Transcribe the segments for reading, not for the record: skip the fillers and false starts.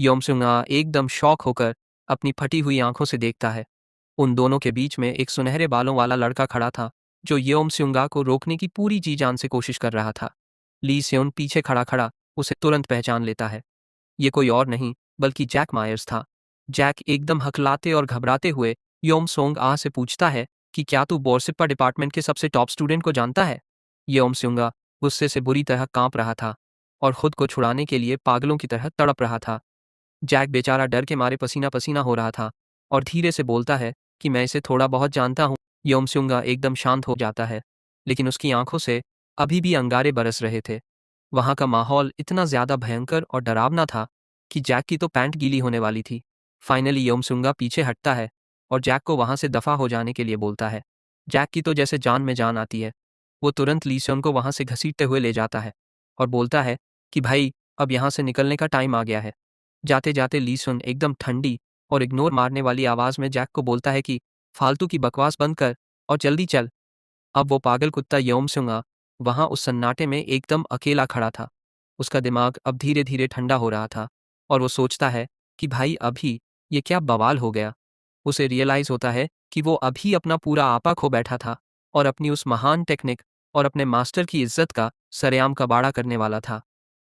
योमसुंगा एकदम शॉक होकर अपनी फटी हुई आंखों से देखता है। उन दोनों के बीच में एक सुनहरे बालों वाला लड़का खड़ा था जो योमसुंगा को रोकने की पूरी जी जान से कोशिश कर रहा था। ली स्योन पीछे खड़ा खड़ा उसे तुरंत पहचान लेता है। ये कोई और नहीं बल्कि जैक मायर्स था। जैक एकदम हकलाते और घबराते हुए योमसोंग आ से पूछता है कि क्या तू बोरसिप्पा डिपार्टमेंट के सबसे टॉप स्टूडेंट को जानता है। योमसुंगा गुस्से से बुरी तरह कांप रहा था और खुद को छुड़ाने के लिए पागलों की तरह तड़प रहा था। जैक बेचारा डर के मारे पसीना पसीना हो रहा था और धीरे से बोलता है कि मैं इसे थोड़ा बहुत जानता हूँ। योमसुंगा एकदम शांत हो जाता है, लेकिन उसकी आंखों से अभी भी अंगारे बरस रहे थे। वहां का माहौल इतना ज्यादा भयंकर और डरावना था कि जैक की तो पैंट गीली होने वाली थी। फाइनली योमसुंगा पीछे हटता है और जैक को वहां से दफा हो जाने के लिए बोलता है। जैक की तो जैसे जान में जान आती है। वो तुरंत ली स्योन को वहां से घसीटते हुए ले जाता है और बोलता है कि भाई अब यहाँ से निकलने का टाइम आ गया है। जाते जाते ली स्योन एकदम ठंडी और इग्नोर मारने वाली आवाज में जैक को बोलता है कि फालतू की बकवास बंद कर और जल्दी चल। अब वो पागल कुत्ता योमसुंगा वहां उस सन्नाटे में एकदम अकेला खड़ा था। उसका दिमाग अब धीरे धीरे ठंडा हो रहा था और वो सोचता है कि भाई अभी ये क्या बवाल हो गया। उसे रियलाइज होता है कि वो अभी अपना पूरा आपा खो बैठा था और अपनी उस महान टेक्निक और अपने मास्टर की इज्जत का सरेआम कबाड़ा करने वाला था।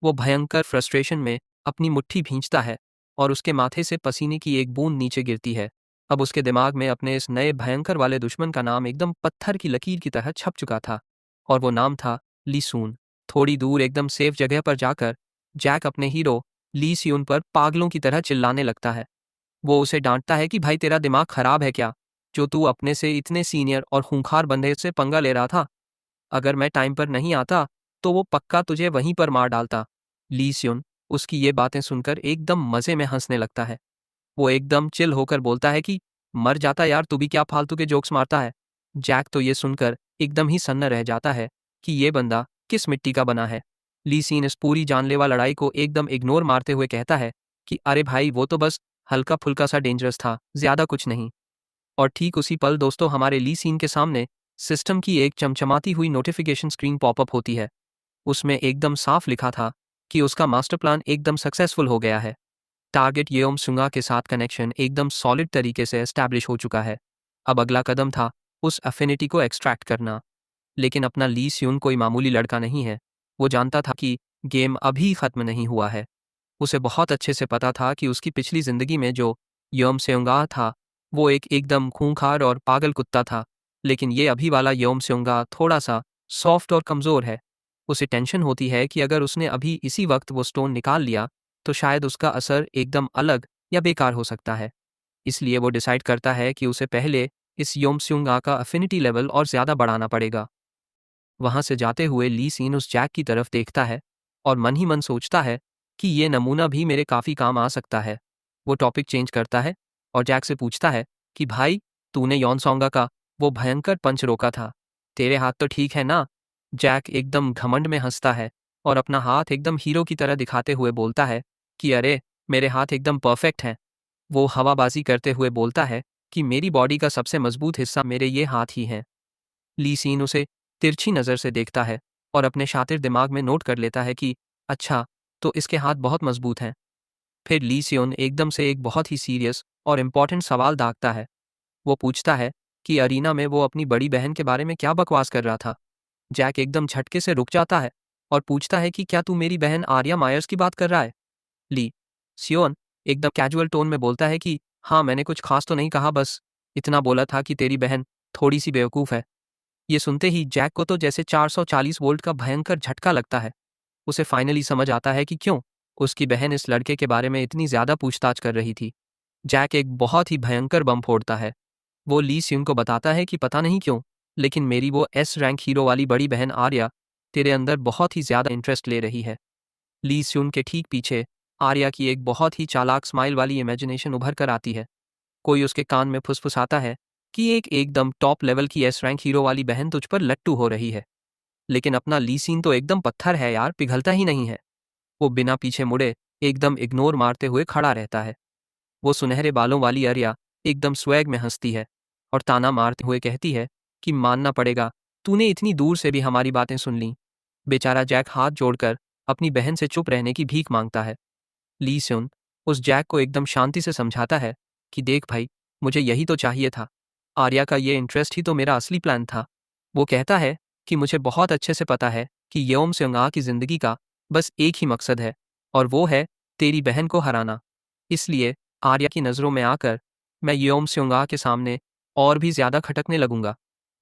वो भयंकर फ्रस्ट्रेशन में अपनी मुट्ठी भींचता है और उसके माथे से पसीने की एक बूंद नीचे गिरती है। अब उसके दिमाग में अपने इस नए भयंकर वाले दुश्मन का नाम एकदम पत्थर की लकीर की तरह छप चुका था और वो नाम था ली सून। थोड़ी दूर एकदम सेफ जगह पर जाकर जैक अपने हीरो ली स्यून पर पागलों की तरह चिल्लाने लगता है। वो उसे डांटता है कि भाई तेरा दिमाग खराब है क्या, जो तू अपने से इतने सीनियर और खूंखार बंदे से पंगा ले रहा था। अगर मैं टाइम पर नहीं आता तो वो पक्का तुझे वहीं पर मार डालता। ली स्यून उसकी ये बातें सुनकर एकदम मजे में हंसने लगता है। वो एकदम चिल होकर बोलता है कि मर जाता यार, तू भी क्या फालतू के जोक्स मारता है। जैक तो ये सुनकर एकदम ही सन्न रह जाता है कि ये बंदा किस मिट्टी का बना है। ली सीन इस पूरी जानलेवा लड़ाई को एकदम इग्नोर मारते हुए कहता है कि अरे भाई वो तो बस हल्का फुल्का सा डेंजरस था, ज्यादा कुछ नहीं। और ठीक उसी पल दोस्तों हमारे ली सीन के सामने सिस्टम की एक चमचमाती हुई नोटिफिकेशन स्क्रीन पॉपअप होती है। उसमें एकदम साफ लिखा था कि उसका मास्टर प्लान एकदम सक्सेसफुल हो गया है। टारगेट योमसुंगा के साथ कनेक्शन एकदम सॉलिड तरीके से एस्टैब्लिश हो चुका है। अब अगला कदम था उस अफिनिटी को एक्सट्रैक्ट करना। लेकिन अपना ली स्यून कोई मामूली लड़का नहीं है। वो जानता था कि गेम अभी खत्म नहीं हुआ है। उसे बहुत अच्छे से पता था कि उसकी पिछली जिंदगी में जो योमसुंगा था वो एक एकदम खूंखार और पागल कुत्ता था, लेकिन ये अभी वाला योमसुंगा थोड़ा सा सॉफ्ट और कमज़ोर है। उसे टेंशन होती है कि अगर उसने अभी इसी वक्त वो स्टोन निकाल लिया तो शायद उसका असर एकदम अलग या बेकार हो सकता है। इसलिए वो डिसाइड करता है कि उसे पहले इस योमसुंगा का अफिनिटी लेवल और ज़्यादा बढ़ाना पड़ेगा। वहां से जाते हुए ली सीन उस जैक की तरफ देखता है और मन ही मन सोचता है कि ये नमूना भी मेरे काफ़ी काम आ सकता है। वो टॉपिक चेंज करता है और जैक से पूछता है कि भाई तूने योनसोंगा का वो भयंकर पंच रोका था, तेरे हाथ तो ठीक है ना। जैक एकदम घमंड में हंसता है और अपना हाथ एकदम हीरो की तरह दिखाते हुए बोलता है कि अरे मेरे हाथ एकदम परफेक्ट हैं। वो हवाबाजी करते हुए बोलता है कि मेरी बॉडी का सबसे मजबूत हिस्सा मेरे ये हाथ ही हैं। ली सीन उसे तिरछी नज़र से देखता है और अपने शातिर दिमाग में नोट कर लेता है कि अच्छा, तो इसके हाथ बहुत मजबूत हैं। फिर ली सियोन एकदम से एक बहुत ही सीरियस और इम्पॉर्टेंट सवाल दागता है। वो पूछता है कि अरीना में वो अपनी बड़ी बहन के बारे में क्या बकवास कर रहा था। जैक एकदम झटके से रुक जाता है और पूछता है कि क्या तू मेरी बहन आर्या मायर्स की बात कर रहा है। ली सियोन एकदम कैजुअल टोन में बोलता है कि हाँ, मैंने कुछ खास तो नहीं कहा, बस इतना बोला था कि तेरी बहन थोड़ी सी बेवकूफ़ है। ये सुनते ही जैक को तो जैसे 440 वोल्ट का भयंकर झटका लगता है। उसे फाइनली समझ आता है कि क्यों उसकी बहन इस लड़के के बारे में इतनी ज्यादा पूछताछ कर रही थी। जैक एक बहुत ही भयंकर बम फोड़ता है। वो ली स्यून को बताता है कि पता नहीं क्यों, लेकिन मेरी वो एस रैंक हीरो वाली बड़ी बहन आर्या तेरे अंदर बहुत ही ज्यादा इंटरेस्ट ले रही है। ली स्यून के ठीक पीछे आर्या की एक बहुत ही चालाक स्माइल वाली इमेजिनेशन उभर कर आती है। कोई उसके कान में फुसफुसाता है कि एक एकदम टॉप लेवल की एस रैंक हीरो वाली बहन तुझ पर लट्टू हो रही है। लेकिन अपना ली सीन तो एकदम पत्थर है यार, पिघलता ही नहीं है। वो बिना पीछे मुड़े एकदम इग्नोर मारते हुए खड़ा रहता है। वो सुनहरे बालों वाली आर्या एकदम स्वैग में हंसती है और ताना मारते हुए कहती है कि मानना पड़ेगा, तूने इतनी दूर से भी हमारी बातें सुन ली। बेचारा जैक हाथ जोड़कर अपनी बहन से चुप रहने की भीख मांगता है। ली स्यून उस जैक को एकदम शांति से समझाता है कि देख भाई, मुझे यही तो चाहिए था। आर्या का ये इंटरेस्ट ही तो मेरा असली प्लान था। वो कहता है कि मुझे बहुत अच्छे से पता है कि येओम स्योंगा की जिंदगी का बस एक ही मकसद है, और वो है तेरी बहन को हराना। इसलिए आर्या की नज़रों में आकर मैं येओम स्योंगा के सामने और भी ज्यादा खटकने लगूंगा।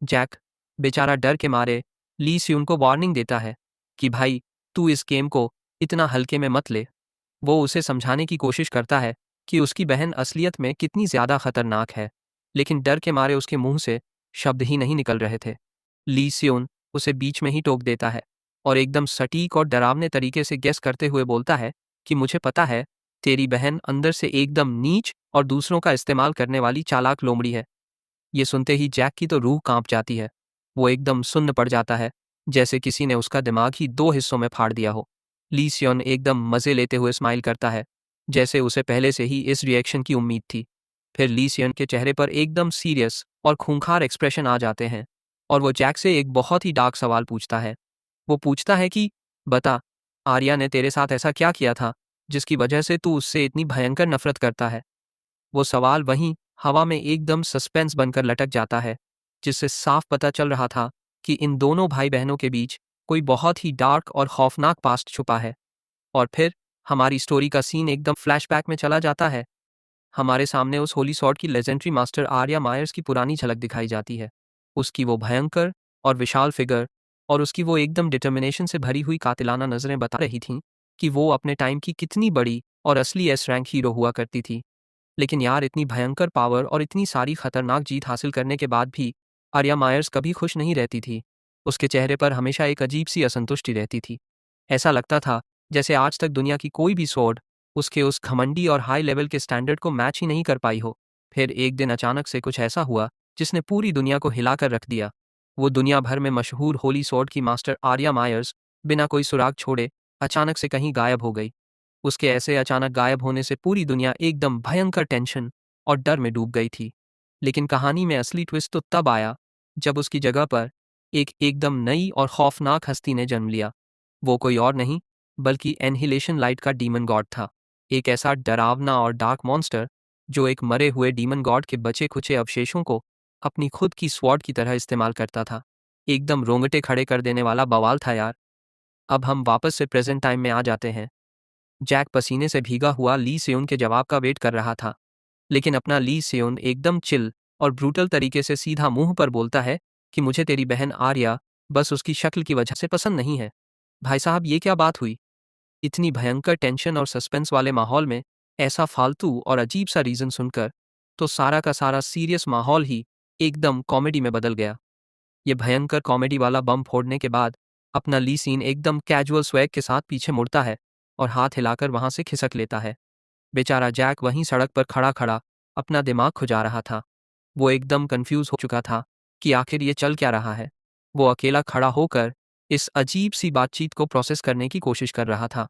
जैक बेचारा डर के मारे ली स्यून को वार्निंग देता है कि भाई, तू इस गेम को इतना हल्के में मत ले। वो उसे समझाने की कोशिश करता है कि उसकी बहन असलियत में कितनी ज्यादा खतरनाक है, लेकिन डर के मारे उसके मुंह से शब्द ही नहीं निकल रहे थे। ली स्योन उसे बीच में ही टोक देता है और एकदम सटीक और डरावने तरीके से गेस करते हुए बोलता है कि मुझे पता है, तेरी बहन अंदर से एकदम नीच और दूसरों का इस्तेमाल करने वाली चालाक लोमड़ी है। ये सुनते ही जैक की तो रूह कांप जाती है। वो एकदम सुन्न पड़ जाता है, जैसे किसी ने उसका दिमाग ही दो हिस्सों में फाड़ दिया हो। ली सियोन एकदम मजे लेते हुए स्माइल करता है, जैसे उसे पहले से ही इस रिएक्शन की उम्मीद थी। फिर ली सियोन के चेहरे पर एकदम सीरियस और खूंखार एक्सप्रेशन आ जाते हैं और वो जैक से एक बहुत ही डार्क सवाल पूछता है। वो पूछता है कि बता, आर्या ने तेरे साथ ऐसा क्या किया था जिसकी वजह से तू उससे इतनी भयंकर नफरत करता है। वो सवाल वहीं हवा में एकदम सस्पेंस बनकर लटक जाता है, जिससे साफ पता चल रहा था कि इन दोनों भाई बहनों के बीच कोई बहुत ही डार्क और खौफनाक पास्ट छुपा है। और फिर हमारी स्टोरी का सीन एकदम फ्लैशबैक में चला जाता है। हमारे सामने उस होली सॉर्ड की लेजेंडरी मास्टर आर्या मायर्स की पुरानी झलक दिखाई जाती है। उसकी वो भयंकर और विशाल फिगर और उसकी वो एकदम डिटर्मिनेशन से भरी हुई कातिलाना नजरें बता रही थीं कि वो अपने टाइम की कितनी बड़ी और असली एस रैंक हीरो हुआ करती थी। लेकिन यार, इतनी भयंकर पावर और इतनी सारी खतरनाक जीत हासिल करने के बाद भी आर्या मायर्स कभी खुश नहीं रहती थी। उसके चेहरे पर हमेशा एक अजीब सी असंतुष्टि रहती थी। ऐसा लगता था जैसे आज तक दुनिया की कोई भी स्वॉर्ड उसके उस घमंडी और हाई लेवल के स्टैंडर्ड को मैच ही नहीं कर पाई हो। फिर एक दिन अचानक से कुछ ऐसा हुआ जिसने पूरी दुनिया को हिलाकर रख दिया। वो दुनिया भर में मशहूर होली स्वॉर्ड की मास्टर आर्या मायर्स बिना कोई सुराग छोड़े अचानक से कहीं गायब हो गई। उसके ऐसे अचानक गायब होने से पूरी दुनिया एकदम भयंकर टेंशन और डर में डूब गई थी। लेकिन कहानी में असली ट्विस्ट तो तब आया जब उसकी जगह पर एक एकदम नई और खौफनाक हस्ती ने जन्म लिया। वो कोई और नहीं बल्कि एनहिलेशन लाइट का डीमन गॉड था। एक ऐसा डरावना और डार्क मॉन्स्टर जो एक मरे हुए डीमन गॉड के बचे खुचे अवशेषों को अपनी खुद की स्वॉर्ड की तरह इस्तेमाल करता था। एकदम रोंगटे खड़े कर देने वाला बवाल था यार। अब हम वापस से प्रेजेंट टाइम में आ जाते हैं। जैक पसीने से भीगा हुआ ली सेयोन के जवाब का वेट कर रहा था, लेकिन अपना ली सेयोन एकदम चिल और ब्रूटल तरीके से सीधा मुंह पर बोलता है कि मुझे तेरी बहन आर्या बस उसकी शक्ल की वजह से पसंद नहीं है। भाई साहब, ये क्या बात हुई? इतनी भयंकर टेंशन और सस्पेंस वाले माहौल में ऐसा फालतू और अजीब सा रीजन सुनकर तो सारा का सारा सीरियस माहौल ही एकदम कॉमेडी में बदल गया। ये भयंकर कॉमेडी वाला बम फोड़ने के बाद अपना ली सीन एकदम कैजुअल स्वैग के साथ पीछे मुड़ता है और हाथ हिलाकर वहां से खिसक लेता है। बेचारा जैक वहीं सड़क पर खड़ा खड़ा अपना दिमाग खुजा रहा था। वो एकदम कंफ्यूज हो चुका था कि आखिर ये चल क्या रहा है। वो अकेला खड़ा होकर इस अजीब सी बातचीत को प्रोसेस करने की कोशिश कर रहा था।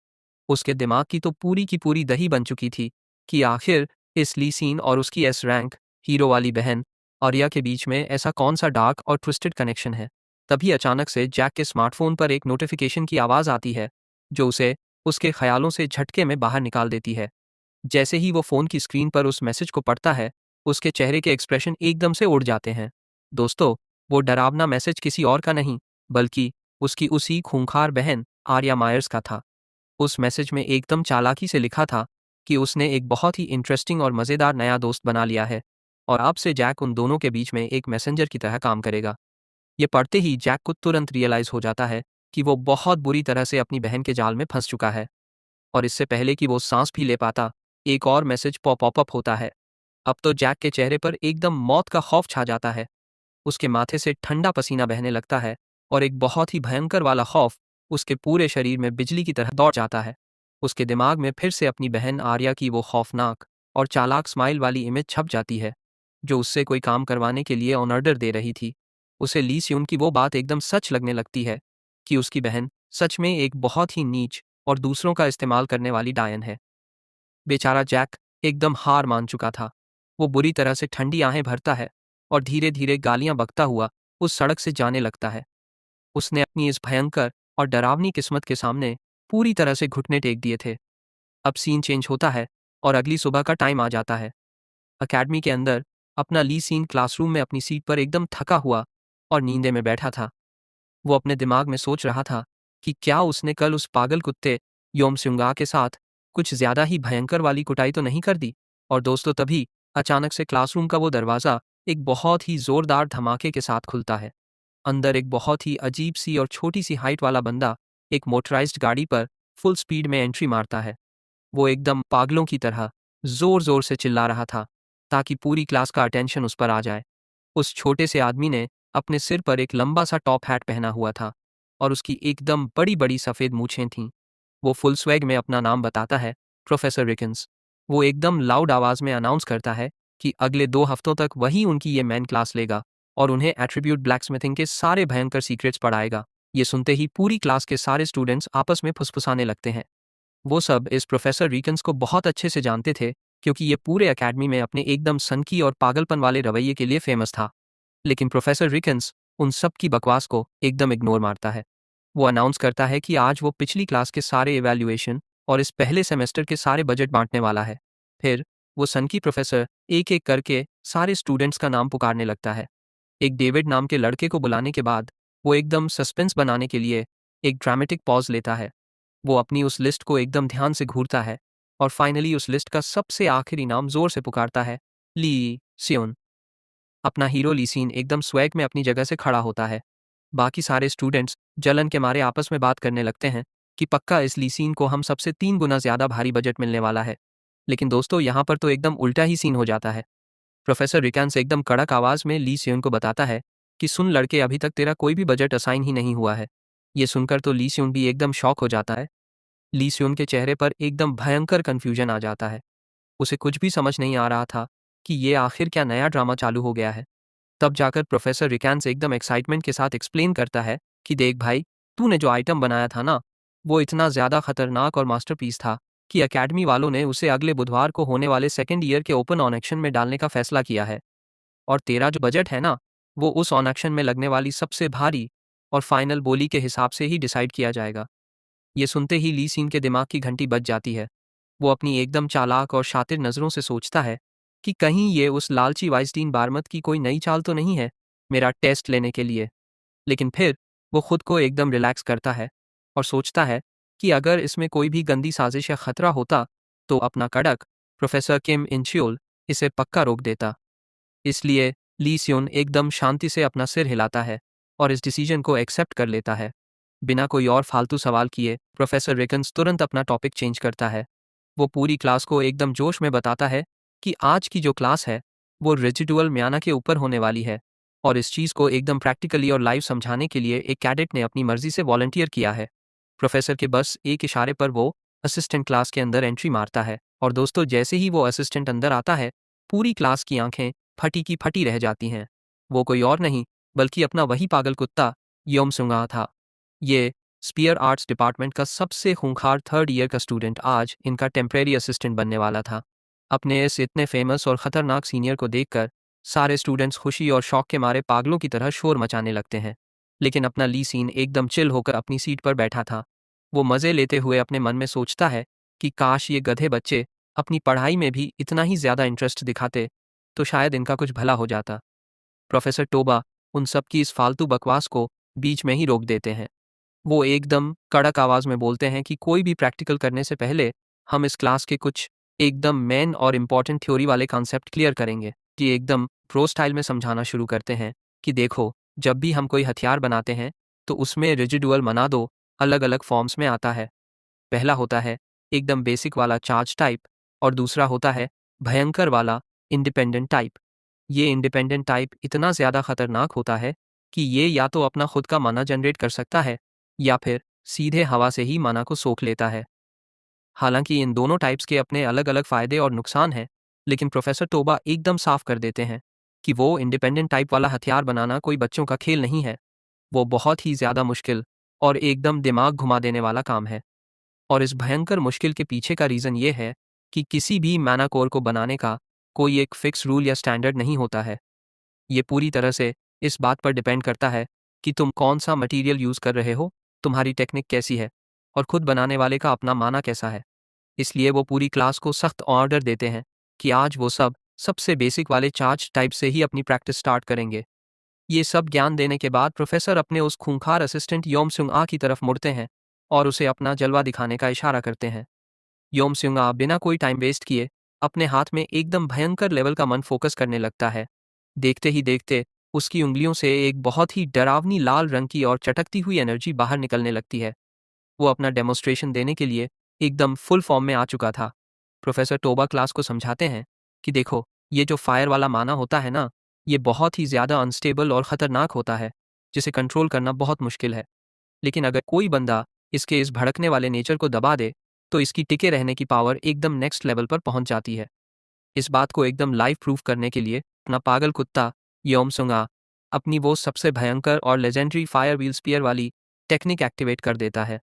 उसके दिमाग की तो पूरी की पूरी दही बन चुकी थी कि आखिर इस ली सीन और उसकी एस रैंक हीरो वाली बहन आर्या के बीच में ऐसा कौन सा डार्क और ट्विस्टेड कनेक्शन है। तभी अचानक से जैक के स्मार्टफोन पर एक नोटिफिकेशन की आवाज़ आती है जो उसे उसके ख्यालों से झटके में बाहर निकाल देती है। जैसे ही वो फ़ोन की स्क्रीन पर उस मैसेज को पढ़ता है, उसके चेहरे के एक्सप्रेशन एकदम से उड़ जाते हैं। दोस्तों, वो डरावना मैसेज किसी और का नहीं, बल्कि उसकी उसी खूंखार बहन आर्या मायर्स का था। उस मैसेज में एकदम चालाकी से लिखा था कि उसने एक बहुत ही इंटरेस्टिंग और मज़ेदार नया दोस्त बना लिया है और अब से जैक उन दोनों के बीच में एक मैसेंजर की तरह काम करेगा। ये पढ़ते ही जैक को तुरंत रियलाइज़ हो जाता है कि वो बहुत बुरी तरह से अपनी बहन के जाल में फंस चुका है। और इससे पहले कि वो सांस भी ले पाता, एक और मैसेज पॉप अप होता है। अब तो जैक के चेहरे पर एकदम मौत का खौफ छा जाता है। उसके माथे से ठंडा पसीना बहने लगता है और एक बहुत ही भयंकर वाला खौफ उसके पूरे शरीर में बिजली की तरह दौड़ जाता है। उसके दिमाग में फिर से अपनी बहन आर्या की वो खौफनाक और चालाक स्माइल वाली इमेज छप जाती है, जो उससे कोई काम करवाने के लिए ऑन ऑर्डर दे रही थी। उसे ली स्यून की वो बात एकदम सच लगने लगती है कि उसकी बहन सच में एक बहुत ही नीच और दूसरों का इस्तेमाल करने वाली डायन है। बेचारा जैक एकदम हार मान चुका था। वो बुरी तरह से ठंडी आहें भरता है और धीरे धीरे गालियां बकता हुआ उस सड़क से जाने लगता है। उसने अपनी इस भयंकर और डरावनी किस्मत के सामने पूरी तरह से घुटने टेक दिए थे। अब सीन चेंज होता है और अगली सुबह का टाइम आ जाता है। अकेडमी के अंदर अपना ली सीन क्लासरूम में अपनी सीट पर एकदम थका हुआ और नींदे में बैठा था। वो अपने दिमाग में सोच रहा था कि क्या उसने कल उस पागल कुत्ते योमस्युंगा के साथ कुछ ज्यादा ही भयंकर वाली कुटाई तो नहीं कर दी। और दोस्तों, तभी अचानक से क्लासरूम का वो दरवाज़ा एक बहुत ही जोरदार धमाके के साथ खुलता है। अंदर एक बहुत ही अजीब सी और छोटी सी हाइट वाला बंदा एक मोटराइज्ड गाड़ी पर फुल स्पीड में एंट्री मारता है। वो एकदम पागलों की तरह जोर जोर से चिल्ला रहा था ताकि पूरी क्लास का अटेंशन उस पर आ जाए। उस छोटे से आदमी ने अपने सिर पर एक लंबा सा टॉप हैट पहना हुआ था और उसकी एकदम बड़ी बड़ी सफ़ेद मूछें थीं। वो फुल स्वैग में अपना नाम बताता है, प्रोफेसर रिकन्स। वो एकदम लाउड आवाज़ में अनाउंस करता है कि अगले 2 हफ्तों तक वही उनकी ये मैन क्लास लेगा और उन्हें एट्रीब्यूट ब्लैकस्मिथिंग के सारे भयंकर सीक्रेट्स पढ़ाएगा। ये सुनते ही पूरी क्लास के सारे स्टूडेंट्स आपस में फुसफुसाने लगते हैं। वो सब इस प्रोफेसर रिकन्स को बहुत अच्छे से जानते थे क्योंकि ये पूरे अकेडमी में अपने एकदम सनकी और पागलपन वाले रवैये के लिए फेमस था। लेकिन प्रोफेसर रिकन्स उन सब की बकवास को एकदम इग्नोर मारता है। वो अनाउंस करता है कि आज वो पिछली क्लास के सारे इवैल्यूएशन और इस पहले सेमेस्टर के सारे बजट बांटने वाला है। फिर वो सनकी प्रोफेसर एक एक करके सारे स्टूडेंट्स का नाम पुकारने लगता है। एक डेविड नाम के लड़के को बुलाने के बाद वो एकदम सस्पेंस बनाने के लिए एक ड्रामेटिक पॉज लेता है। वो अपनी उस लिस्ट को एकदम ध्यान से घूरता है और फाइनली उस लिस्ट का सबसे आखिरी नाम जोर से पुकारता है, ली सियोन। अपना हीरो लीसीन एकदम स्वैग में अपनी जगह से खड़ा होता है। बाकी सारे स्टूडेंट्स जलन के मारे आपस में बात करने लगते हैं कि पक्का इस लीसीन को हम सबसे 3 गुना ज़्यादा भारी बजट मिलने वाला है। लेकिन दोस्तों, यहाँ पर तो एकदम उल्टा ही सीन हो जाता है। प्रोफेसर रिकान से एकदम कड़क आवाज़ में ली सियोन को बताता है कि सुन लड़के, अभी तक तेरा कोई भी बजट असाइन ही नहीं हुआ है। ये सुनकर तो ली सियोन भी एकदम शॉक हो जाता है। ली सियोन के चेहरे पर एकदम भयंकर कन्फ्यूजन आ जाता है। उसे कुछ भी समझ नहीं आ रहा था कि ये आखिर क्या नया ड्रामा चालू हो गया है। तब जाकर प्रोफेसर रिकैंस एकदम एक्साइटमेंट के साथ एक्सप्लेन करता है कि देख भाई, तूने जो आइटम बनाया था ना, वो इतना ज़्यादा खतरनाक और मास्टरपीस था कि अकेडमी वालों ने उसे अगले बुधवार को होने वाले सेकेंड ईयर के ओपन ऑन एक्शन में डालने का फैसला किया है। और तेरा जो बजट है ना, वो उस ऑन एक्शन में लगने वाली सबसे भारी और फाइनल बोली के हिसाब से ही डिसाइड किया जाएगा। ये सुनते ही ली सीन के दिमाग की घंटी बज जाती है। वो अपनी एकदम चालाक और शातिर नज़रों से सोचता है कि कहीं ये उस लालची वाइस्टीन बारमत की कोई नई चाल तो नहीं है मेरा टेस्ट लेने के लिए। लेकिन फिर वो खुद को एकदम रिलैक्स करता है और सोचता है कि अगर इसमें कोई भी गंदी साजिश या खतरा होता तो अपना कड़क प्रोफेसर किम इंचियोल इसे पक्का रोक देता। इसलिए ली सियोन एकदम शांति से अपना सिर हिलाता है और इस डिसीजन को एक्सेप्ट कर लेता है। बिना कोई और फालतू सवाल किए प्रोफेसर रिकन्स तुरंत अपना टॉपिक चेंज करता है। वो पूरी क्लास को एकदम जोश में बताता है कि आज की जो क्लास है वो रेजिडुअल म्याना के ऊपर होने वाली है और इस चीज़ को एकदम प्रैक्टिकली और लाइव समझाने के लिए एक कैडेट ने अपनी मर्जी से वॉलंटियर किया है। प्रोफेसर के बस एक इशारे पर वो असिस्टेंट क्लास के अंदर एंट्री मारता है और दोस्तों, जैसे ही वो असिस्टेंट अंदर आता है पूरी क्लास की आंखें फटी की फटी रह जाती हैं। वो कोई और नहीं बल्कि अपना वही पागल कुत्ता योमसुंगा था। ये स्पीयर आर्ट्स डिपार्टमेंट का सबसे खूंखार थर्ड ईयर का स्टूडेंट आज इनका टेम्परेरी असिस्टेंट बनने वाला था। अपने इस इतने फेमस और ख़तरनाक सीनियर को देखकर सारे स्टूडेंट्स खुशी और शौक के मारे पागलों की तरह शोर मचाने लगते हैं। लेकिन अपना ली सीन एकदम चिल होकर अपनी सीट पर बैठा था। वो मज़े लेते हुए अपने मन में सोचता है कि काश ये गधे बच्चे अपनी पढ़ाई में भी इतना ही ज़्यादा इंटरेस्ट दिखाते तो शायद इनका कुछ भला हो जाता। प्रोफेसर टोबा उन सब की इस फालतू बकवास को बीच में ही रोक देते हैं। वो एकदम कड़क आवाज़ में बोलते हैं कि कोई भी प्रैक्टिकल करने से पहले हम इस क्लास के कुछ एकदम मेन और इम्पॉर्टेंट थ्योरी वाले कॉन्सेप्ट क्लियर करेंगे। कि एकदम प्रो स्टाइल में समझाना शुरू करते हैं कि देखो, जब भी हम कोई हथियार बनाते हैं तो उसमें रेजिडुअल मना दो अलग अलग फॉर्म्स में आता है। पहला होता है एकदम बेसिक वाला चार्ज टाइप और दूसरा होता है भयंकर वाला इंडिपेंडेंट टाइप। ये इंडिपेंडेंट टाइप इतना ज़्यादा खतरनाक होता है कि ये या तो अपना खुद का माना जनरेट कर सकता है या फिर सीधे हवा से ही माना को सोख लेता है। हालांकि इन दोनों टाइप्स के अपने अलग अलग फ़ायदे और नुकसान हैं, लेकिन प्रोफेसर टोबा एकदम साफ कर देते हैं कि वो इंडिपेंडेंट टाइप वाला हथियार बनाना कोई बच्चों का खेल नहीं है। वो बहुत ही ज़्यादा मुश्किल और एकदम दिमाग घुमा देने वाला काम है। और इस भयंकर मुश्किल के पीछे का रीज़न ये है कि किसी भी मैना कोर को बनाने का कोई एक फिक्स रूल या स्टैंडर्ड नहीं होता है। ये पूरी तरह से इस बात पर डिपेंड करता है कि तुम कौन सा मटेरियल यूज़ कर रहे हो, तुम्हारी टेक्निक कैसी है और खुद बनाने वाले का अपना माना कैसा है। इसलिए वो पूरी क्लास को सख्त ऑर्डर देते हैं कि आज वो सबसे बेसिक वाले चार्ज टाइप से ही अपनी प्रैक्टिस स्टार्ट करेंगे। ये सब ज्ञान देने के बाद प्रोफेसर अपने उस खूंखार असिस्टेंट योम स्युंग आ की तरफ मुड़ते हैं और उसे अपना जलवा दिखाने का इशारा करते हैं। योम स्युंग आ बिना कोई टाइम वेस्ट किए अपने हाथ में एकदम भयंकर लेवल का मन फोकस करने लगता है। देखते ही देखते उसकी उंगलियों से एक बहुत ही डरावनी लाल रंग की और चटकती हुई एनर्जी बाहर निकलने लगती है। वो अपना डेमोन्स्ट्रेशन देने के लिए एकदम फुल फॉर्म में आ चुका था। प्रोफेसर टोबा क्लास को समझाते हैं कि देखो, ये जो फायर वाला माना होता है ना, ये बहुत ही ज़्यादा अनस्टेबल और ख़तरनाक होता है, जिसे कंट्रोल करना बहुत मुश्किल है। लेकिन अगर कोई बंदा इसके इस भड़कने वाले नेचर को दबा दे तो इसकी टिके रहने की पावर एकदम नेक्स्ट लेवल पर पहुंच जाती है। इस बात को एकदम लाइव प्रूफ करने के लिए अपना पागल कुत्ता योमसुंगा अपनी वो सबसे भयंकर और लेजेंडरी फायर व्हील स्पीयर वाली टेक्निक एक्टिवेट कर देता है।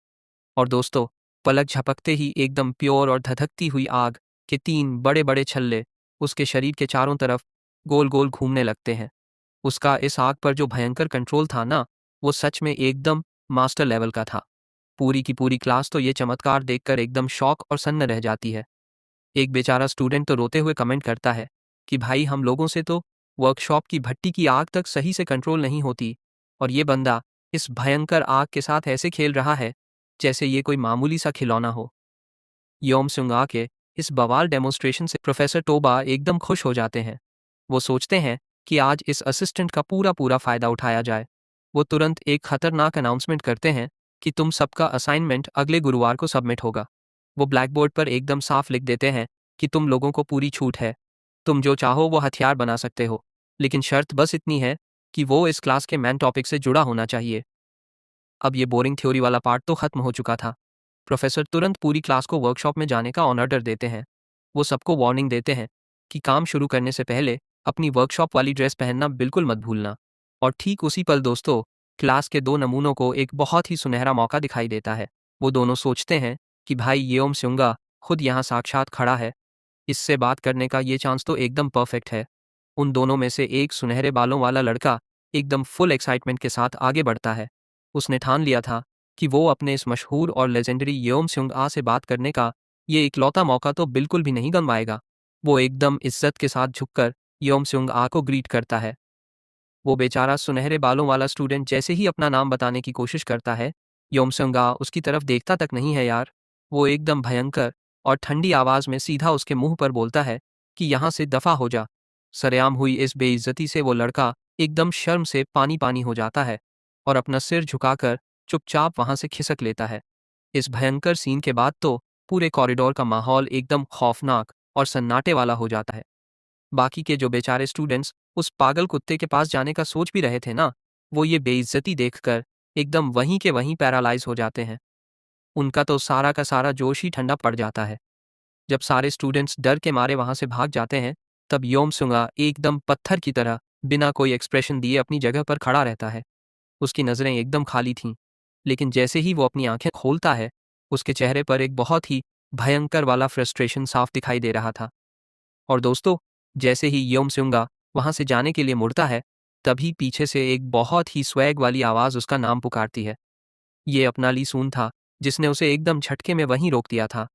और दोस्तों, पलक झपकते ही एकदम प्योर और धधकती हुई आग के 3 बड़े बड़े छल्ले उसके शरीर के चारों तरफ गोल गोल घूमने लगते हैं। उसका इस आग पर जो भयंकर कंट्रोल था ना, वो सच में एकदम मास्टर लेवल का था। पूरी की पूरी क्लास तो ये चमत्कार देखकर एकदम शॉक और सन्न रह जाती है। एक बेचारा स्टूडेंट तो रोते हुए कमेंट करता है कि भाई, हम लोगों से तो वर्कशॉप की भट्टी की आग तक सही से कंट्रोल नहीं होती, और ये बंदा इस भयंकर आग के साथ ऐसे खेल रहा है जैसे ये कोई मामूली सा खिलौना हो। योम सुंगा के इस बवाल डेमोन्स्ट्रेशन से प्रोफेसर टोबा एकदम खुश हो जाते हैं। वो सोचते हैं कि आज इस असिस्टेंट का पूरा पूरा फायदा उठाया जाए। वो तुरंत एक खतरनाक अनाउंसमेंट करते हैं कि तुम सबका असाइनमेंट अगले गुरुवार को सबमिट होगा। वो ब्लैक बोर्ड पर एकदम साफ लिख देते हैं कि तुम लोगों को पूरी छूट है, तुम जो चाहो वो हथियार बना सकते हो, लेकिन शर्त बस इतनी है कि वो इस क्लास के मेन टॉपिक से जुड़ा होना चाहिए। अब ये बोरिंग थ्योरी वाला पार्ट तो खत्म हो चुका था। प्रोफेसर तुरंत पूरी क्लास को वर्कशॉप में जाने का ऑर्डर देते हैं। वो सबको वार्निंग देते हैं कि काम शुरू करने से पहले अपनी वर्कशॉप वाली ड्रेस पहनना बिल्कुल मत भूलना। और ठीक उसी पल दोस्तों, क्लास के 2 नमूनों को एक बहुत ही सुनहरा मौका दिखाई देता है। वो दोनों सोचते हैं कि भाई, येओम स्युंगा खुद यहाँ साक्षात खड़ा है, इससे बात करने का ये चांस तो एकदम परफेक्ट है। उन दोनों में से एक सुनहरे बालों वाला लड़का एकदम फुल एक्साइटमेंट के साथ आगे बढ़ता है। उसने ठान लिया था कि वो अपने इस मशहूर और लेजेंडरी येओम स्युंग आ से बात करने का ये इकलौता मौका तो बिल्कुल भी नहीं गंवाएगा। वो एकदम इज्जत के साथ झुककर येओम स्युंग आ को ग्रीट करता है। वो बेचारा सुनहरे बालों वाला स्टूडेंट जैसे ही अपना नाम बताने की कोशिश करता है, योमसंगा उसकी तरफ देखता तक नहीं है यार। वो एकदम भयंकर और ठंडी आवाज में सीधा उसके मुंह पर बोलता है कि यहाँ से दफा हो जा। सरेआम हुई इस बेइज्जती से वो लड़का एकदम शर्म से पानी पानी हो जाता है और अपना सिर झुकाकर चुपचाप वहां से खिसक लेता है। इस भयंकर सीन के बाद तो पूरे कॉरिडोर का माहौल एकदम खौफनाक और सन्नाटे वाला हो जाता है। बाकी के जो बेचारे स्टूडेंट्स उस पागल कुत्ते के पास जाने का सोच भी रहे थे ना, वो ये बेइज्जती देखकर एकदम वहीं के वहीं पैरालाइज हो जाते हैं। उनका तो सारा का सारा जोश ही ठंडा पड़ जाता है। जब सारे स्टूडेंट्स डर के मारे वहां से भाग जाते हैं, तब योमसुंगा एकदम पत्थर की तरह बिना कोई एक्सप्रेशन दिए अपनी जगह पर खड़ा रहता है। उसकी नज़रें एकदम खाली थीं, लेकिन जैसे ही वो अपनी आंखें खोलता है, उसके चेहरे पर एक बहुत ही भयंकर वाला फ्रस्ट्रेशन साफ दिखाई दे रहा था। और दोस्तों, जैसे ही योमसुंगा वहां से जाने के लिए मुड़ता है, तभी पीछे से एक बहुत ही स्वैग वाली आवाज़ उसका नाम पुकारती है। ये अपना ली सून था, जिसने उसे एकदम झटके में वहीं रोक दिया था।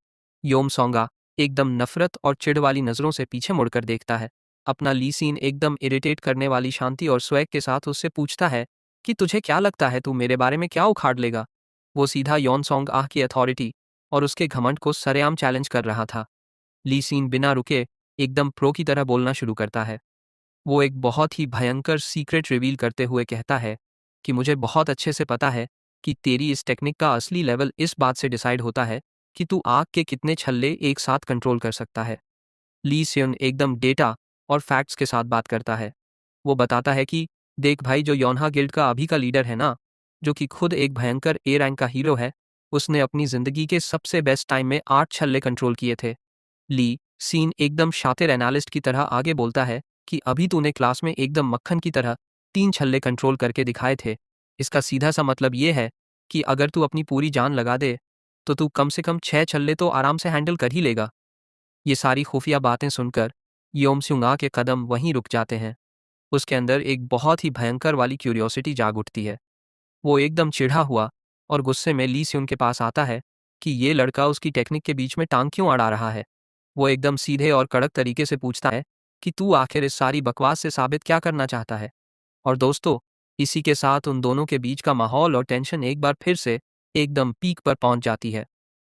योमसोंगा एकदम नफरत और चिढ़ वाली नज़रों से पीछे मुड़कर देखता है। अपना ली सीन एकदम इरिटेट करने वाली शांति और स्वैग के साथ उससे पूछता है कि तुझे क्या लगता है, तू मेरे बारे में क्या उखाड़ लेगा। वो सीधा योनसोंग आह की अथॉरिटी और उसके घमंड को सरेआम चैलेंज कर रहा था। ली सीन बिना रुके एकदम प्रो की तरह बोलना शुरू करता है। वो एक बहुत ही भयंकर सीक्रेट रिवील करते हुए कहता है कि मुझे बहुत अच्छे से पता है कि तेरी इस टेक्निक का असली लेवल इस बात से डिसाइड होता है कि तू आग के कितने छल्ले एक साथ कंट्रोल कर सकता है। ली सियन एकदम डेटा और फैक्ट्स के साथ बात करता है। वो बताता है कि देख भाई, जो योन्हा गिल्ड का अभी का लीडर है ना, जो कि खुद एक भयंकर ए रैंक का हीरो है, उसने अपनी जिंदगी के सबसे बेस्ट टाइम में 8 छल्ले कंट्रोल किए थे। ली सीन एकदम शातिर एनालिस्ट की तरह आगे बोलता है कि अभी तूने क्लास में एकदम मक्खन की तरह 3 छल्ले कंट्रोल करके दिखाए थे। इसका सीधा सा मतलब ये है कि अगर तू अपनी पूरी जान लगा दे तो तू कम से कम 6 छल्ले तो आराम से हैंडल कर ही लेगा। ये सारी खुफिया बातें सुनकर योमसुंगा के कदम वहीं रुक जाते हैं। उसके अंदर एक बहुत ही भयंकर वाली क्यूरियोसिटी जाग उठती है। वो एकदम चिढ़ा हुआ और गुस्से में ली स्यून के पास आता है कि ये लड़का उसकी टेक्निक के बीच में टांग क्यों अड़ा रहा है। वो एकदम सीधे और कड़क तरीके से पूछता है कि तू आखिर इस सारी बकवास से साबित क्या करना चाहता है। और दोस्तों, इसी के साथ उन दोनों के बीच का माहौल और टेंशन एक बार फिर से एकदम पीक पर पहुंच जाती है।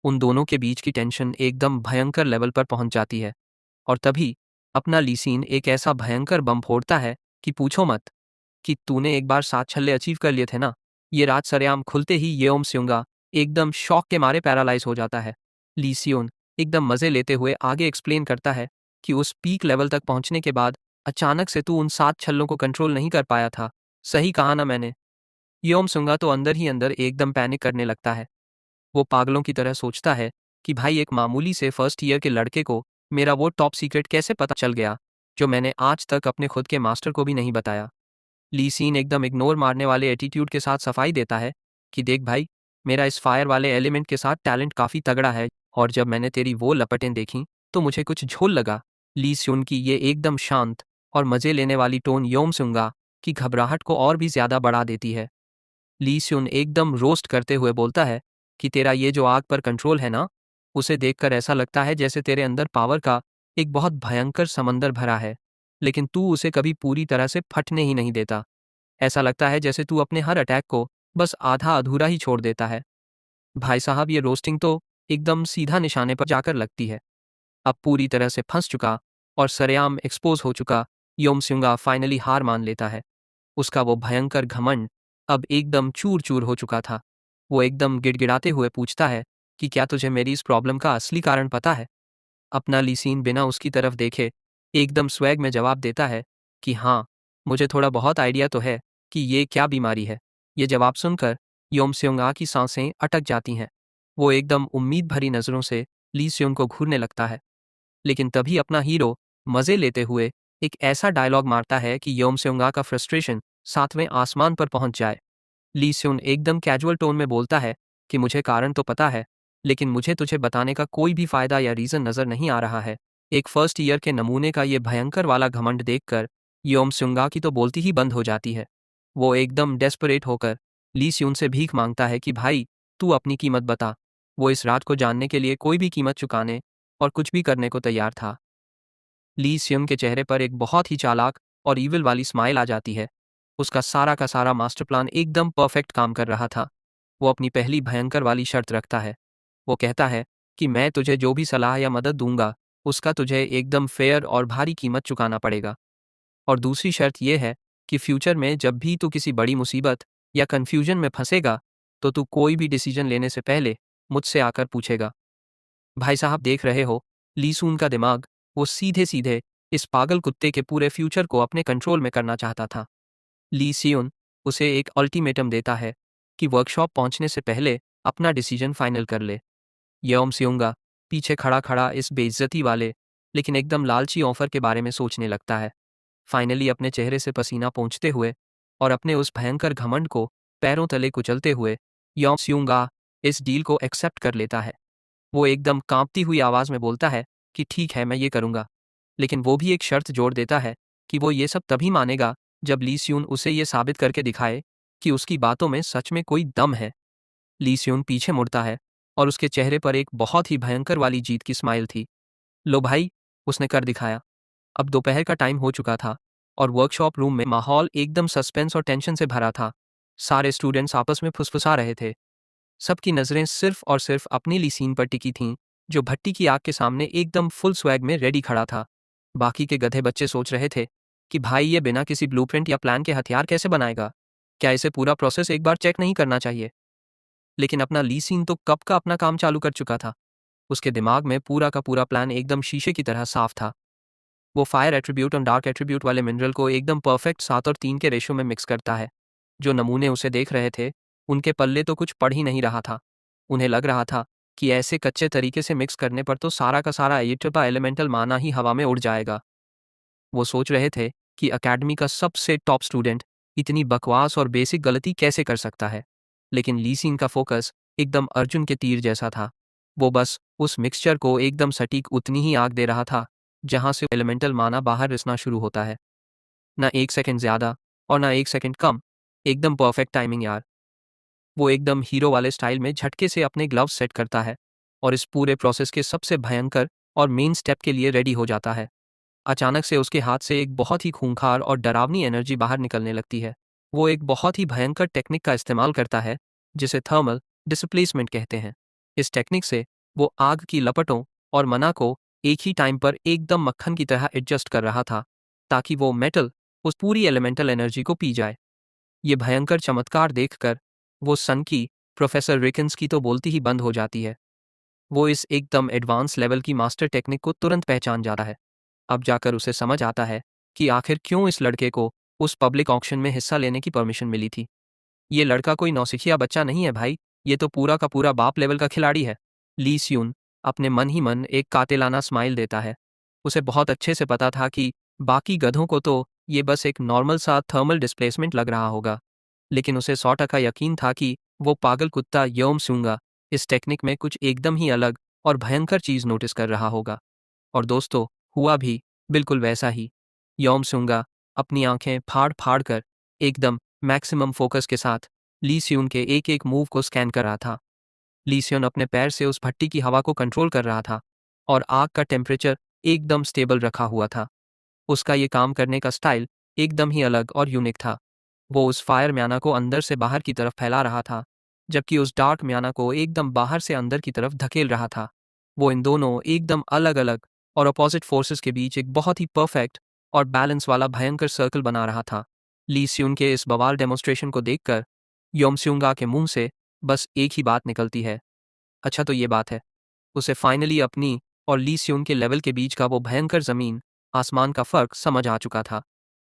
उन दोनों के बीच की टेंशन एकदम भयंकर लेवल पर पहुंच जाती है। और तभी अपना लीसीन एक ऐसा भयंकर बम फोड़ता है कि पूछो मत, कि तूने एक बार 7 छल्ले अचीव कर लिए थे ना। ये रात सरेआम खुलते ही येओम स्युंगा एकदम शॉक के मारे पैरालाइज हो जाता है। ली सियोन एकदम मजे लेते हुए आगे एक्सप्लेन करता है कि उस पीक लेवल तक पहुंचने के बाद अचानक से तू उन 7 छल्लों को कंट्रोल नहीं कर पाया था। सही कहा ना मैंने। येओम स्युंगा तो अंदर ही अंदर एकदम पैनिक करने लगता है। वो पागलों की तरह सोचता है कि भाई एक मामूली से फर्स्ट ईयर के लड़के को मेरा वो टॉप सीक्रेट कैसे पता चल गया, जो मैंने आज तक अपने खुद के मास्टर को भी नहीं बताया। ली सीन एकदम इग्नोर मारने वाले एटीट्यूड के साथ सफाई देता है कि देख भाई, मेरा इस फायर वाले एलिमेंट के साथ टैलेंट काफ़ी तगड़ा है, और जब मैंने तेरी वो लपटें देखी तो मुझे कुछ झोल लगा। ली स्यून की ये एकदम शांत और मज़े लेने वाली टोन योम सुंगा की घबराहट को और भी ज़्यादा बढ़ा देती है। ली स्यून एकदम रोस्ट करते हुए बोलता है कि तेरा ये जो आग पर कंट्रोल है ना, उसे देखकर ऐसा लगता है जैसे तेरे अंदर पावर का एक बहुत भयंकर समंदर भरा है, लेकिन तू उसे कभी पूरी तरह से फटने ही नहीं देता। ऐसा लगता है जैसे तू अपने हर अटैक को बस आधा अधूरा ही छोड़ देता है। भाई साहब, ये रोस्टिंग तो एकदम सीधा निशाने पर जाकर लगती है। अब पूरी तरह से फंस चुका और सरेआम एक्सपोज हो चुका योमस्युंगा फाइनली हार मान लेता है। उसका वो भयंकर घमंड अब एकदम चूर चूर हो चुका था। वो एकदम गिड़गिड़ाते हुए पूछता है कि क्या तुझे मेरी इस प्रॉब्लम का असली कारण पता है। अपना लीसीन बिना उसकी तरफ देखे एकदम स्वैग में जवाब देता है कि हाँ, मुझे थोड़ा बहुत आइडिया तो है कि ये क्या बीमारी है। ये जवाब सुनकर योमस्योंगा की सांसें अटक जाती हैं। वो एकदम उम्मीद भरी नज़रों से ली स्योंग को घूरने लगता है, लेकिन तभी अपना हीरो मज़े लेते हुए एक ऐसा डायलॉग मारता है कि योमस्योंगा का फ्रस्ट्रेशन 7वें आसमान पर पहुंच जाए। ली स्योन एकदम कैजुअल टोन में बोलता है कि मुझे कारण तो पता है, लेकिन मुझे तुझे बताने का कोई भी फायदा या रीज़न नज़र नहीं आ रहा है। एक फर्स्ट ईयर के नमूने का ये भयंकर वाला घमंड देखकर योम स्युंगा की तो बोलती ही बंद हो जाती है। वो एकदम डेस्परेट होकर ली स्यून से भीख मांगता है कि भाई, तू अपनी कीमत बता। वो इस रात को जानने के लिए कोई भी कीमत चुकाने और कुछ भी करने को तैयार था। ली स्यून के चेहरे पर एक बहुत ही चालाक और ईविल वाली स्माइल आ जाती है। उसका सारा का सारा मास्टर प्लान एकदम परफेक्ट काम कर रहा था। वो अपनी पहली भयंकर वाली शर्त रखता है। वो कहता है कि मैं तुझे जो भी सलाह या मदद दूंगा, उसका तुझे एकदम फेयर और भारी कीमत चुकाना पड़ेगा। और दूसरी शर्त यह है कि फ्यूचर में जब भी तू किसी बड़ी मुसीबत या कन्फ्यूजन में फंसेगा, तो तू कोई भी डिसीजन लेने से पहले मुझसे आकर पूछेगा। भाई साहब, देख रहे हो, लीसून का दिमाग वो सीधे सीधे इस पागल कुत्ते के पूरे फ्यूचर को अपने कंट्रोल में करना चाहता था। ली सियोन उसे एक अल्टीमेटम देता है कि वर्कशॉप पहुंचने से पहले अपना डिसीजन फाइनल कर ले। येओम सियोंगा पीछे खड़ा खड़ा इस बेइज्जती वाले लेकिन एकदम लालची ऑफर के बारे में सोचने लगता है। फाइनली अपने चेहरे से पसीना पोंछते हुए और अपने उस भयंकर घमंड को पैरों तले कुचलते हुए येओम सियोंगा इस डील को एक्सेप्ट कर लेता है। वो एकदम कांपती हुई आवाज़ में बोलता है कि ठीक है, मैं ये करूँगा, लेकिन वो भी एक शर्त जोड़ देता है कि वो ये सब तभी मानेगा जब ली स्यून उसे ये साबित करके दिखाए कि उसकी बातों में सच में कोई दम है। ली स्यून पीछे मुड़ता है और उसके चेहरे पर एक बहुत ही भयंकर वाली जीत की स्माइल थी। लो भाई, उसने कर दिखाया। अब दोपहर का टाइम हो चुका था और वर्कशॉप रूम में माहौल एकदम सस्पेंस और टेंशन से भरा था। सारे स्टूडेंट्स आपस में फुसफुसा रहे थे। सबकी नज़रें सिर्फ और सिर्फ अपनी लीसीन पर टिकी थीं, जो भट्टी की आग के सामने एकदम फुल स्वैग में रेडी खड़ा था। बाकी के गधे बच्चे सोच रहे थे कि भाई, ये बिना किसी ब्लूप्रिंट या प्लान के हथियार कैसे बनाएगा? क्या इसे पूरा प्रोसेस एक बार चेक नहीं करना चाहिए? लेकिन अपना लीसीन तो कब का अपना काम चालू कर चुका था। उसके दिमाग में पूरा का पूरा प्लान एकदम शीशे की तरह साफ था। वो फायर एट्रीब्यूट और डार्क एट्रीब्यूट वाले मिनरल को एकदम परफेक्ट 7 और 3 के रेशो में मिक्स करता है। जो नमूने उसे देख रहे थे, उनके पल्ले तो कुछ पड़ ही नहीं रहा था। उन्हें लग रहा था कि ऐसे कच्चे तरीके से मिक्स करने पर तो सारा का सारा एटोपा एलिमेंटल माना ही हवा में उड़ जाएगा। वो सोच रहे थे कि अकेडमी का सबसे टॉप स्टूडेंट इतनी बकवास और बेसिक गलती कैसे कर सकता है। लेकिन लीसिंग का फोकस एकदम अर्जुन के तीर जैसा था। वो बस उस मिक्सचर को एकदम सटीक उतनी ही आग दे रहा था जहां से एलिमेंटल माना बाहर रिसना शुरू होता है। ना 1 सेकंड ज़्यादा और ना 1 सेकंड कम। एकदम परफेक्ट टाइमिंग यार। वो एकदम हीरो वाले स्टाइल में झटके से अपने ग्लव्स सेट करता है और इस पूरे प्रोसेस के सबसे भयंकर और मेन स्टेप के लिए रेडी हो जाता है। अचानक से उसके हाथ से एक बहुत ही खूंखार और डरावनी एनर्जी बाहर निकलने लगती है। वो एक बहुत ही भयंकर टेक्निक का इस्तेमाल करता है जिसे थर्मल डिस्प्लेसमेंट कहते हैं। इस टेक्निक से वो आग की लपटों और मना को एक ही टाइम पर एकदम मक्खन की तरह एडजस्ट कर रहा था ताकि वो मेटल उस पूरी एलिमेंटल एनर्जी को पी जाए। ये भयंकर चमत्कार देखकर वो सन की प्रोफेसर रिकन्स की तो बोलती ही बंद हो जाती है। वो इस एकदम एडवांस लेवल की मास्टर टेक्निक को तुरंत पहचान जाता है। अब जाकर उसे समझ आता है कि आखिर क्यों इस लड़के को उस पब्लिक ऑक्शन में हिस्सा लेने की परमिशन मिली थी। ये लड़का कोई नौसिखिया बच्चा नहीं है भाई, ये तो पूरा का पूरा बाप लेवल का खिलाड़ी है। ली स्यून अपने मन ही मन एक कातिलाना स्माइल देता है। उसे बहुत अच्छे से पता था कि बाकी गधों को तो ये बस एक नॉर्मल सा थर्मल डिस्प्लेसमेंट लग रहा होगा, लेकिन उसे 100% यकीन था कि वो पागल कुत्ता योम स्यूंगा इस टेक्निक में कुछ एकदम ही अलग और भयंकर चीज नोटिस कर रहा होगा। और दोस्तों, हुआ भी बिल्कुल वैसा ही। योम स्यूंगा अपनी आंखें फाड़ फाड़ कर एकदम मैक्सिमम फोकस के साथ ली स्यून के एक एक मूव को स्कैन कर रहा था। ली स्यून अपने पैर से उस भट्टी की हवा को कंट्रोल कर रहा था और आग का टेम्परेचर एकदम स्टेबल रखा हुआ था। उसका ये काम करने का स्टाइल एकदम ही अलग और यूनिक था। वो उस फायर म्याना को अंदर से बाहर की तरफ फैला रहा था, जबकि उस डार्क म्याना को एकदम बाहर से अंदर की तरफ धकेल रहा था। वो इन दोनों एकदम अलग अलग और अपोजिट फोर्सेस के बीच एक बहुत ही परफेक्ट और बैलेंस वाला भयंकर सर्कल बना रहा था। ली स्यून के इस बवाल डेमोन्स्ट्रेशन को देखकर योमस्यूंगा के मुंह से बस एक ही बात निकलती है, अच्छा तो ये बात है। उसे फाइनली अपनी और ली स्यून के लेवल के बीच का वो भयंकर जमीन आसमान का फर्क समझ आ चुका था।